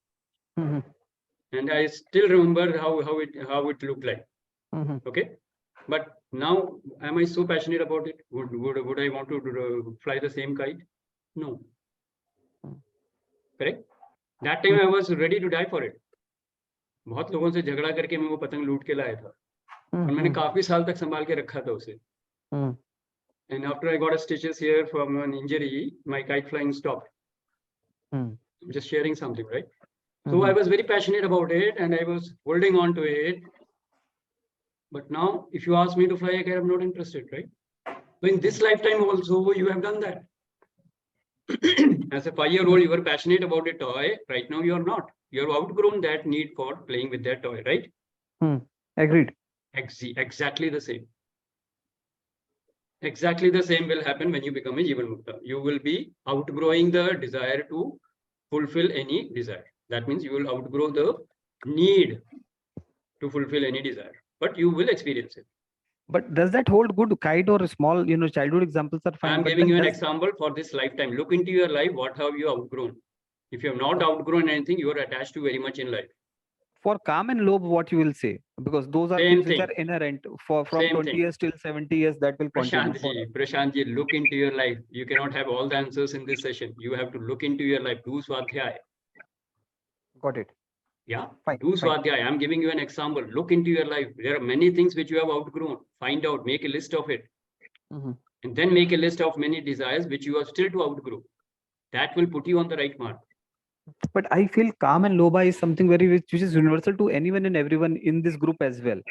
and I still remember how it looked like. Okay, but now am I so passionate about it? Would I want to fly the same kite? No. Correct. That time I was ready to die for it. बहुत लोगों से झगड़ा करके मैं वो पतंग लूट के लाया था और मैंने काफी साल तक संभाल के रखा था उसे. And after I got a stitches here from an injury, my kite flying stopped. I'm just sharing something, right? So I was very passionate about it and I was holding on to it. But now, if you ask me to fly a kite, I'm not interested, right? So in this lifetime also, you have done that. As a 5-year-old, you were passionate about a toy. Right now, you are not. You have outgrown that need for playing with that toy, right? Agreed. Exactly the same. Exactly the same will happen when you become a Jivan Mukta. You will be outgrowing the desire to fulfill any desire. That means you will outgrow the need to fulfill any desire, but you will experience it. But does that hold good? Kite or small, childhood examples are fine. I'm giving you an example for this lifetime. Look into your life. What have you outgrown? If you have not outgrown anything, you are attached to very much in life. For calm and lobe, what you will say? Because those are things which are inherent from 20 years till 70 years, that will continue. Prashant ji, look into your life. You cannot have all the answers in this session. You have to look into your life. Do Swadhyay. Got it. Yeah, do Swadhyay. I'm giving you an example. Look into your life. There are many things which you have outgrown. Find out, make a list of it. And then make a list of many desires which you are still to outgrow. That will put you on the right mark. But I feel calm and loba is something which is universal to anyone and everyone in this group as well.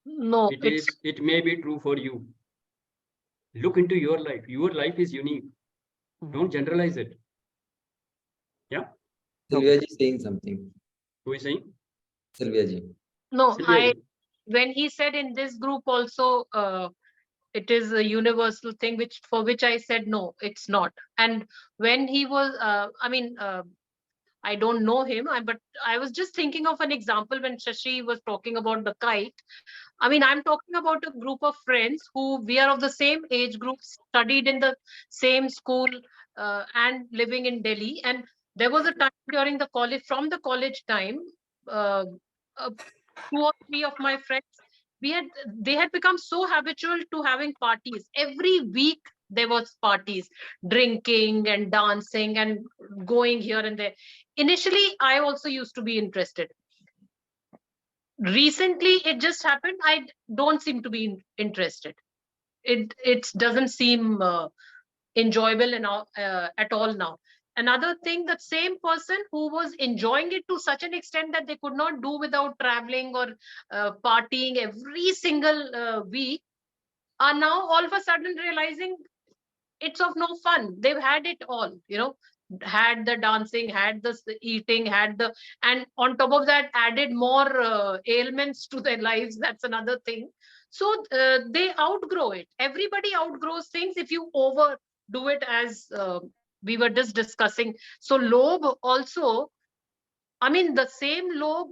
No, it may be true for you. Look into your life. Your life is unique. Don't generalize it. Yeah. Sylvia ji saying something. Who is saying? Sylvia ji. No, when he said in this group also, it is a universal thing, for which I said, no, it's not. And when he was, I don't know him, but I was just thinking of an example when Shashi was talking about the kite. I mean, I'm talking about a group of friends who we are of the same age group, studied in the same school and living in Delhi. And there was a time during the college, from the college time, 2 or 3 of my friends, they had become so habitual to having parties. Every week there was parties, drinking and dancing and going here and there. Initially, I also used to be interested. Recently, it just happened. I don't seem to be interested. It doesn't seem enjoyable at all now. Another thing, that same person who was enjoying it to such an extent that they could not do without traveling or partying every single week, are now all of a sudden realizing it's of no fun. They've had it all, had the dancing, had the eating, and on top of that, added more ailments to their lives. That's another thing. So they outgrow it. Everybody outgrows things if you overdo it, as we were just discussing. So lobe also, I mean, the same lobe,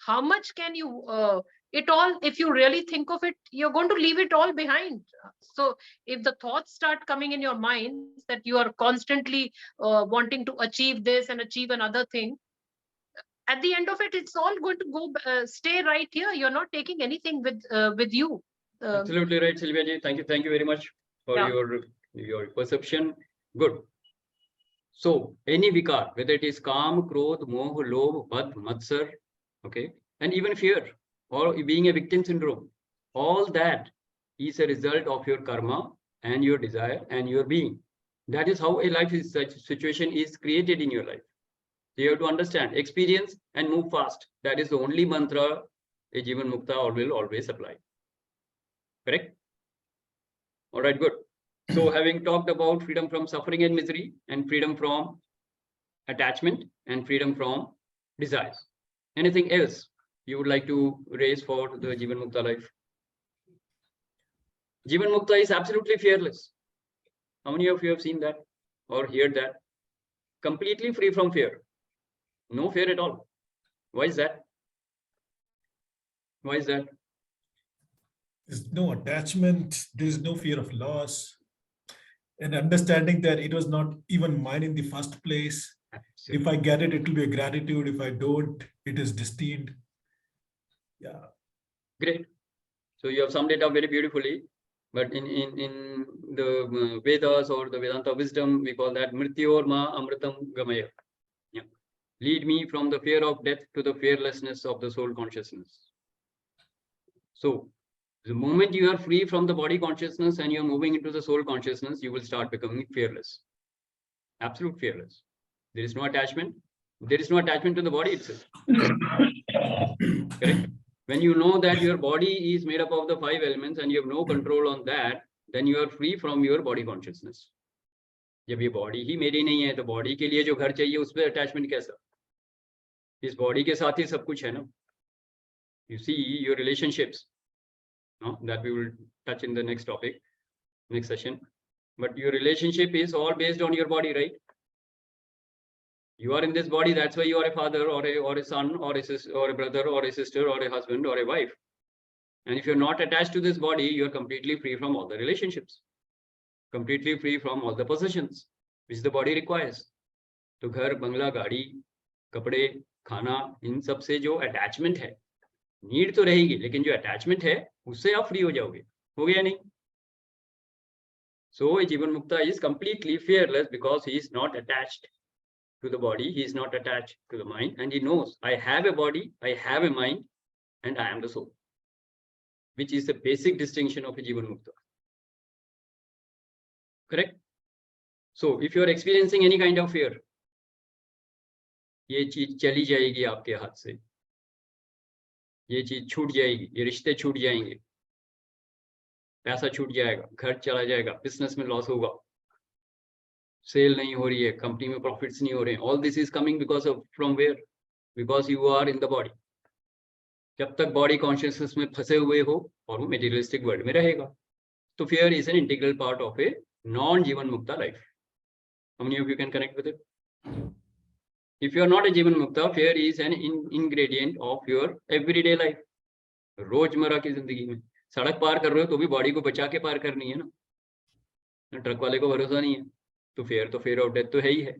how much can you, if you really think of it, you're going to leave it all behind. So if the thoughts start coming in your mind that you are constantly wanting to achieve this and achieve another thing, at the end of it, it's all going to go stay right here. You're not taking anything with you. Absolutely right, Sylvia ji. Thank you very much for your perception. Good. So any vikar, whether it is kam, krodh, moh, lobh, badh, matsar, okay, and even fear or being a victim syndrome, all that is a result of your karma and your desire and your being. That is how a life is, such situation is created in your life. So you have to understand, experience and move fast. That is the only mantra a Jivan Mukta will always apply. Correct? All right, good. So having talked about freedom from suffering and misery, and freedom from attachment, and freedom from desires, anything else you would like to raise for the Jivan Mukta life? Jivan Mukta is absolutely fearless. How many of you have seen that or heard that? Completely free from fear. No fear at all. Why is that? Why is that? There's no attachment. There's no fear of loss. And understanding that it was not even mine in the first place. Absolutely. If I get it, it will be a gratitude. If I don't, it is destined. Yeah. Great. So you have summed it up very beautifully. But in the Vedas or the Vedanta wisdom, we call that Mrityor ma amritam gamaya. Yeah. Lead me from the fear of death to the fearlessness of the soul consciousness. So the moment you are free from the body consciousness and you're moving into the soul consciousness, you will start becoming fearless. Absolute fearless. There is no attachment. There is no attachment to the body itself. Correct? When you know that your body is made up of the 5 elements and you have no control on that, then you are free from your body consciousness. जब ये body ही मेरी नहीं है, तो body के लिए जो घर चाहिए उस पर attachment कैसा? इस body के साथ ही सब कुछ है ना? You see your relationships. No, that we will touch in the next topic, next session. But your relationship is all based on your body, right? You are in this body, that's why you are a father or a son or a sister or a brother or a sister or a husband or a wife. And if you're not attached to this body, you're completely free from all the relationships, completely free from all the possessions which the body requires. तो घर, बंगला, गाड़ी, कपड़े, खाना, इन सब से जो attachment है, need तो रहेगी, लेकिन जो अटैचमेंट है उससे आप फ्री हो जाओगे. हो गया नहीं? So a Jivan Mukta is completely fearless because he is not attached to the body, he is not attached to the mind, and he knows I have a body, I have a mind, and I am the soul, which is the basic distinction of a Jivan Mukta. Correct? So if you are experiencing any kind of fear, ये चीज चली जाएगी आपके हाथ से, ये चीज छूट जाएगी, ये रिश्ते छूट जाएंगे, पैसा छूट जाएगा, घर चला जाएगा, बिजनेस में लॉस होगा, सेल नहीं हो रही है, कंपनी में प्रॉफिट्स नहीं हो रहे हैं. All this is coming because of from where? Because you are in the body. जब तक बॉडी कॉन्शियसनेस में फंसे हुए हो और वो मेटीरियलिस्टिक वर्ल्ड में रहेगा, तो fear is an integral part of a non jivan mukta life. How many of you can connect with it? If you are not a Jivan Mukta, fear is an ingredient of your everyday life. रोजमर्रा की जिंदगी में सड़क पार कर रहे हो तो भी बॉडी को बचा के पार करनी है ना. ट्रक वाले को भरोसा नहीं है, तो fear of death तो है ही है.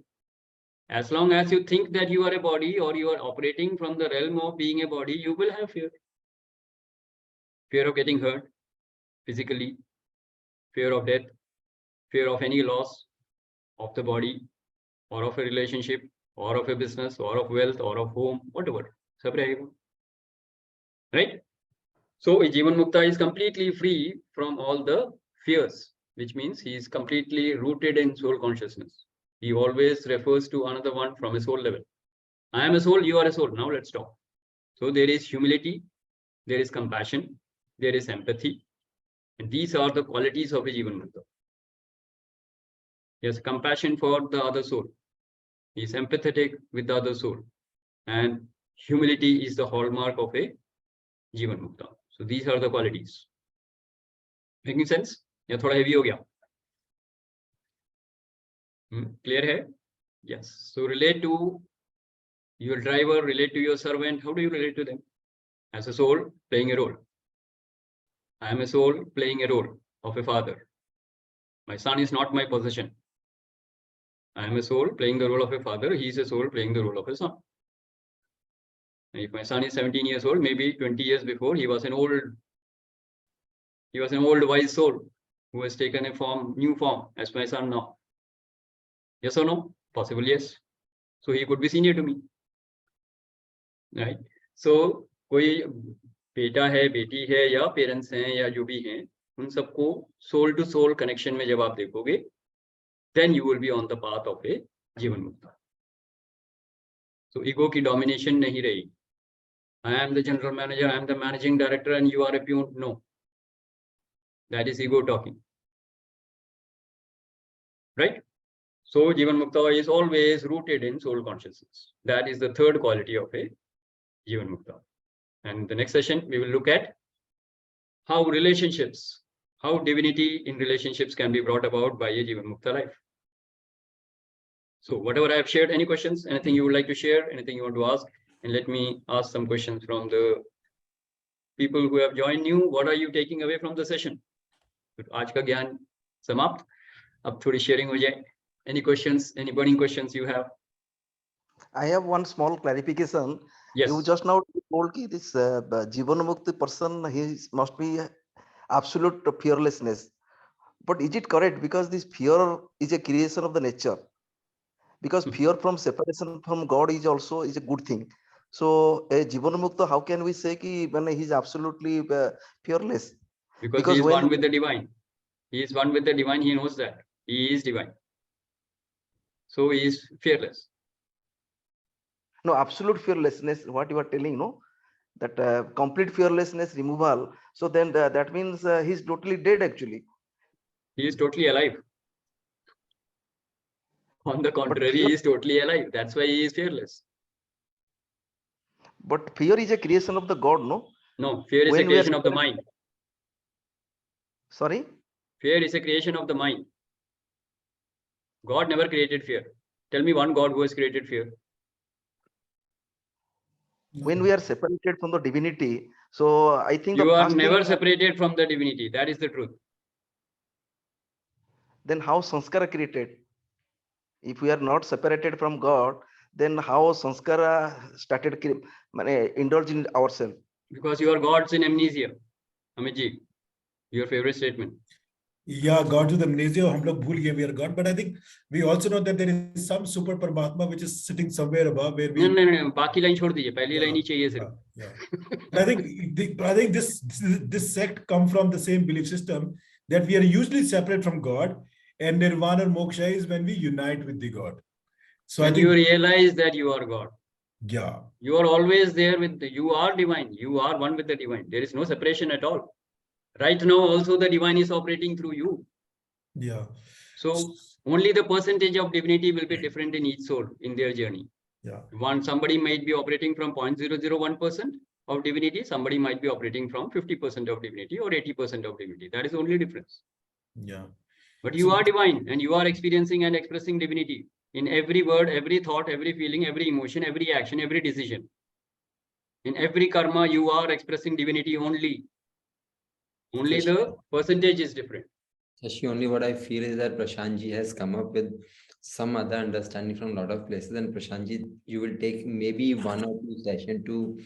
As long as you think that you are a body or you are operating from the realm of being a body, you will have fear. fear of getting hurt physically, fear of death, fear of any loss of the body, or of a relationship, or of a business, or of wealth, or of home, whatever. Right? So a Jivan Mukta is completely free from all the fears, which means he is completely rooted in soul consciousness. He always refers to another one from a soul level. I am a soul, you are a soul. Now let's talk. So there is humility, there is compassion, there is empathy. And these are the qualities of a Jivan Mukta. Yes, compassion for the other soul. He is empathetic with the other soul. And humility is the hallmark of a Jivan Mukta. So these are the qualities. Making sense? या थोड़ा heavy हो गया? Clear है? Yes. So relate to your driver, relate to your servant. How do you relate to them? As a soul playing a role. I am a soul playing a role of a father. My son is not my possession. I am a soul playing the role of a father. He is a soul playing the role of a son. And if my son is 17 years old, maybe 20 years before, he was an old wise soul who has taken a form, new form as my son now. Yes or no? Possible, yes. So he could be senior to me. Right? So कोई बेटा है, बेटी है, या parents हैं, या जो भी हैं, उन सबको सोल टू सोल कनेक्शन में जब आप देखोगे, then you will be on the path of a जीवन मुक्ता. So ego की domination नहीं रही. I am the general manager, I am the managing director, and you are a peon. No. That is ego talking. Right? So Jivan Mukta is always rooted in soul consciousness. That is the third quality of a Jivan Mukta. And the next session, we will look at how relationships, how divinity in relationships can be brought about by a Jivan Mukta life. So whatever I have shared, any questions, anything you would like to share, anything you want to ask, and let me ask some questions from the people who have joined new. What are you taking away from the session? आज का ज्ञान समाप्त. अब थोड़ी sharing हो जाए. Any questions? Any burning questions you have? I have one small clarification. Yes. You just now told that this Jivan Mukti person, he must be absolute fearlessness. But is it correct? Because this fear is a creation of the nature. Because fear from separation from God is also a good thing. So a Jivan Mukta, how can we say कि when he is absolutely fearless? Because he is one with the divine. He is one with the divine. He knows that he is divine. So he is fearless. No, absolute fearlessness, what you are telling, no? That complete fearlessness removal. So then that means he's totally dead actually. He is totally alive. On the contrary, he is totally alive. That's why he is fearless. But fear is a creation of the God, no? No, fear is a creation of the mind. Sorry? Fear is a creation of the mind. God never created fear. Tell me one God who has created fear. When we are separated from the divinity, so I think you are never separated from the divinity. That is the truth. Then how sanskara created? If we are not separated from God, then how sanskara started indulging ourselves? Because you are gods in amnesia. Amitji, your favorite statement. Yeah, gods with amnesia, hum log bhul gaye we are God. But I think we also know that there is some super Paramatma which is sitting somewhere above where we. No. बाकी line छोड़ दीजिए. पहली line ही चाहिए सिर्फ. Yeah. I think this sect come from the same belief system that we are usually separate from God, and nirvana or moksha is when we unite with the God. So when I think you realize that you are God. Yeah. You are always there with you are divine. You are one with the divine. There is no separation at all. Right now, also the divine is operating through you. Yeah. So only the percentage of divinity will be different in each soul in their journey. Yeah. Somebody might be operating from 0.001% of divinity. Somebody might be operating from 50% of divinity or 80% of divinity. That is the only difference. Yeah. But you are divine and you are experiencing and expressing divinity in every word, every thought, every feeling, every emotion, every action, every decision. In every karma, you are expressing divinity only. Only the percentage is different. Shashi, only what I feel is that Prashantji has come up with some other understanding from a lot of places. And Prashantji, you will take maybe 1 or 2 sessions to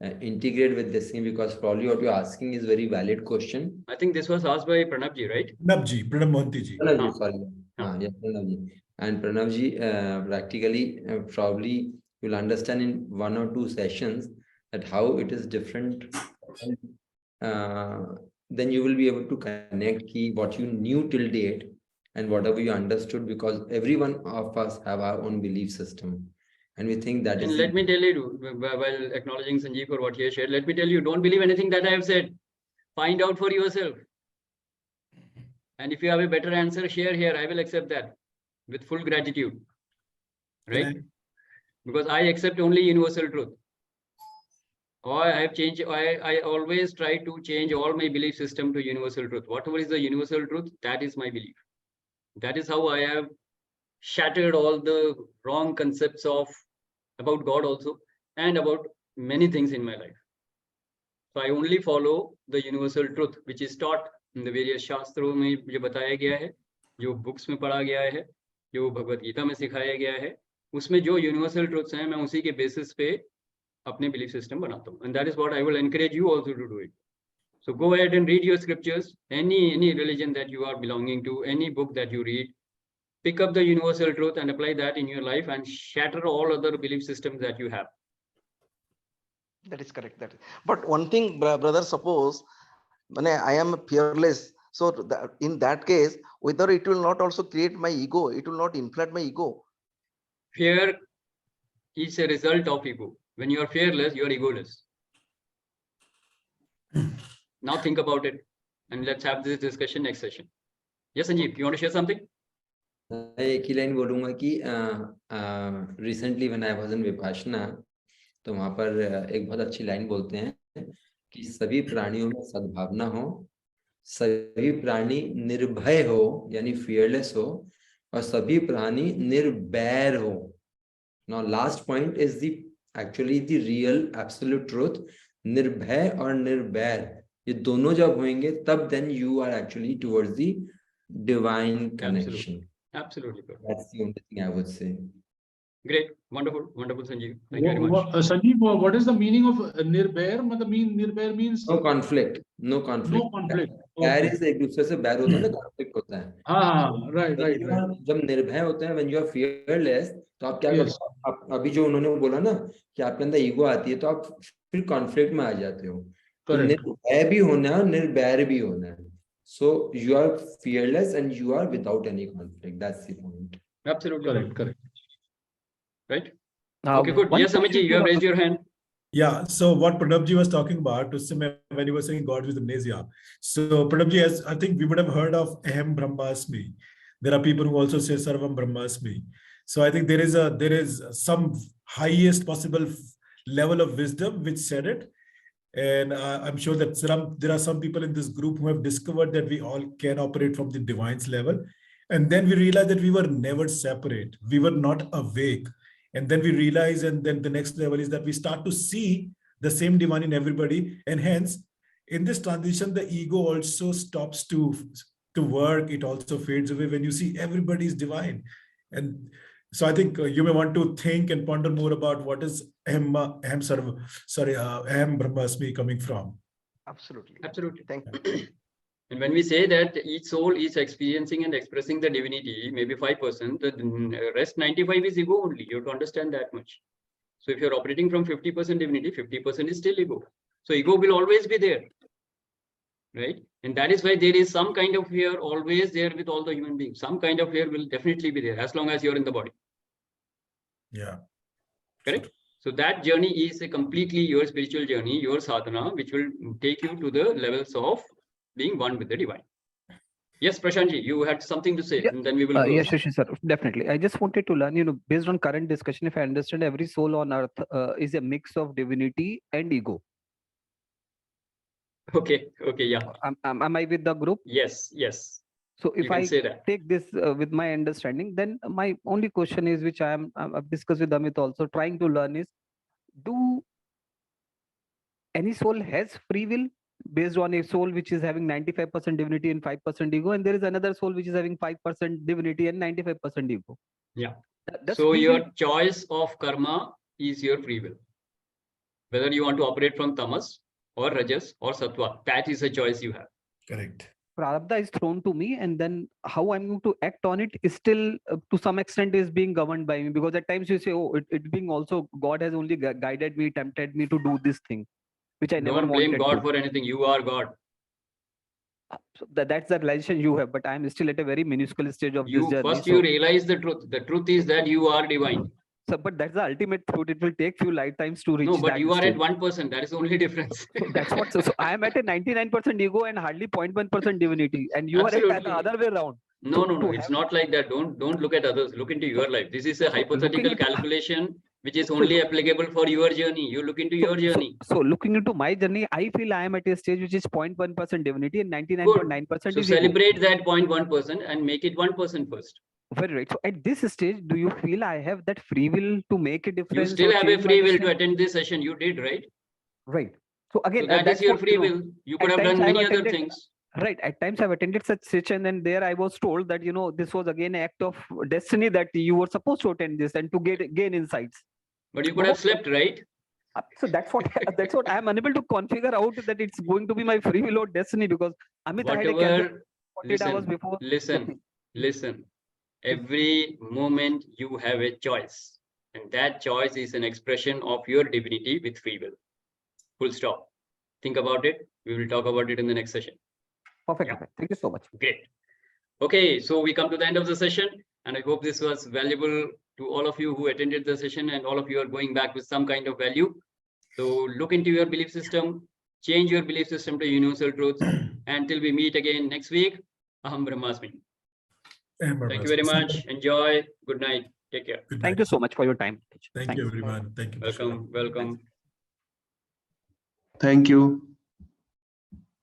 integrate with this thing, because probably what you're asking is very valid question. I think this was asked by Pranabji, right? Pranab Mohanty ji. Pranavji, sorry. Huh. Yeah, Pranavji. And Pranavji, practically, probably you'll understand in 1 or 2 sessions that how it is different. Then you will be able to connect what you knew till date and whatever you understood, because every one of us have our own belief system. And we think that And is. let me tell you, while acknowledging Sanjeev for what he has shared, let me tell you, don't believe anything that I have said. Find out for yourself. And if you have a better answer, share here. I will accept that with full gratitude. Right? Because I accept only universal truth. Or I have changed, I always try to change all my belief system to universal truth. Whatever is the universal truth, that is my belief. That is how I have shattered all the wrong concepts about God also, and about many things in my life. So I only follow the universal truth, which is taught in the various शास्त्रों में जो बताया गया है, जो books में पढ़ा गया है, जो भगवत गीता में सिखाया गया है, उसमें जो यूनिवर्सल ट्रुथ्स हैं, मैं उसी के बेसिस पे अपने बिलीफ सिस्टम बनाता हूँ. And that is what I will encourage you also to do it. So go ahead and read your scriptures, any religion that you are belonging to, any book that you read, pick up the universal truth and apply that in your life and shatter all other belief systems that you have. That is correct. But one thing, brother, suppose when I am fearless, so in that case, whether it will not also create my ego, it will not inflate my ego. Fear is a result of ego. When you are fearless, you are egoless. Now think about it, and let's have this discussion next session. Yes, Sanjeev, you want to share something? मैं एक ही line बोलूंगा कि recently when I was in Vipassana, तो वहां पर एक बहुत अच्छी लाइन बोलते हैं कि सभी प्राणियों में सद्भावना हो, सभी प्राणी निर्भय हो यानी फियरलेस हो, और सभी प्राणी निर्बैर हो. Now last point is the actually the real absolute truth. निर्भय और निर्बैर, ये दोनों जब होंगे तब then you are actually towards the divine connection. Absolutely. That's the only thing I would say. Great. Wonderful. Wonderful, Sanjeev. Thank you very much. Sanjeev, what is the meaning of nirbair? Nirbair means No conflict. No conflict. no conflict. बैर is एक दूसरे से बैर होता है ना, conflict होता है. हाँ, right. जब निर्भय होते हैं, when you are fearless, तो आप क्या करते हो? अभी जो उन्होंने बोला ना कि आपके अंदर ईगो आती है, तो आप फिर conflict में आ जाते हो. तो निर्भय भी होना है और निर्बैर भी होना है. So you are fearless and you are without any conflict. That's the point. Absolutely Correct. Right? Okay, good. Yes, Amitji, you have raised your hand. Yeah, so what Pranabji was talking about, when he was saying God with amnesia. So Pranabji, as I think we would have heard of Aham Brahmasmi. There are people who also say Sarvam Brahmasmi. So I think there is some highest possible level of wisdom which said it. And I'm sure that there are some people in this group who have discovered that we all can operate from the divine's level. And then we realized that we were never separate. We were not awake. And then we realize, and then the next level is that we start to see the same divine in everybody. And hence, in this transition, the ego also stops to work. It also fades away when you see everybody is divine. And so I think you may want to think and ponder more about what is Aham Brahmasmi coming from. Absolutely. Thank you. And when we say that each soul is experiencing and expressing the divinity, maybe 5%, the rest 95 is ego only. You have to understand that much. So if you're operating from 50% divinity, 50% is still ego. So ego will always be there, right? And that is why there is some kind of fear always there with all the human beings. Some kind of fear will definitely be there as long as you're in the body. Yeah. Correct? So that journey is a completely your spiritual journey, your sadhana, which will take you to the levels of being one with the divine. Yes, Prashantji, you had something to say, and then we will close. Yes, Shashi sir, definitely. I just wanted to learn, based on current discussion, if I understand, every soul on earth is a mix of divinity and ego. Okay, yeah. Am I with the group? Yes. So if I take this with my understanding, then my only question is, which I've discussed with Amit also, trying to learn is, do any soul has free will based on a soul which is having 95% divinity and 5% ego, and there is another soul which is having 5% divinity and 95% ego? Yeah. So your choice of karma is your free will. whether you want to operate from tamas or rajas or sattva. That is a choice you have. Correct. Prarabdha is thrown to me, and then how I'm going to act on it is still to some extent is being governed by me, because at times you say, oh, it being also, God has only guided me, tempted me to do this thing, which I never Don't blame wanted God to. for anything. You are God. So that's the realization you have, but I'm still at a very minuscule stage of this journey. First So, you realize the truth. The truth is that you are divine. so, but that's the ultimate truth. It will take few lifetimes to reach No, but that you are stage. at 1%. That is the only difference. So that's what. So I am at a 99% ego and hardly 0.1% divinity, and you are at Absolutely. the other way around. No, So no, no. to It's have- not like that. Don't look at others. Look into your life. This is a hypothetical into- calculation which is only applicable for your journey. You look into your journey. So looking into my journey, I feel I am at a stage which is 0.1% divinity and 99.9% So is ego. celebrate that 0.1% and make it 1% first. Very right. So at this stage, do you feel I have that free will to make a You difference? still or have a change my free will to destiny? attend this session. You did, right? Right. So again, So that is that's your what, free you know, will. You could at have done times I've many other attended- things. Right. At times I've attended such session, and there I was told that, you know, this was again an act of destiny, that you were supposed to attend this and to gain insights. But you could have slept, right? So that's what I'm unable to configure out, that it's going to be my free will or destiny, because Amit, I had a calculation 48 hours before. Listen. Every moment you have a choice, and that choice is an expression of your divinity with free will. Full stop. Think about it. We will talk about it in the next session. Perfect. Yeah. Perfect. Thank you so much. Great. Okay, so we come to the end of the session, and I hope this was valuable to all of you who attended the session, and all of you are going back with some kind of value. So look into your belief system, change your belief system to universal truth. Until we meet again next week, Aham Brahmasmi. Thank you very much. Enjoy. Good night. Take care. Thank you so much for your time. Thank you, everyone. Thank you. Welcome. Thanks. Thank you.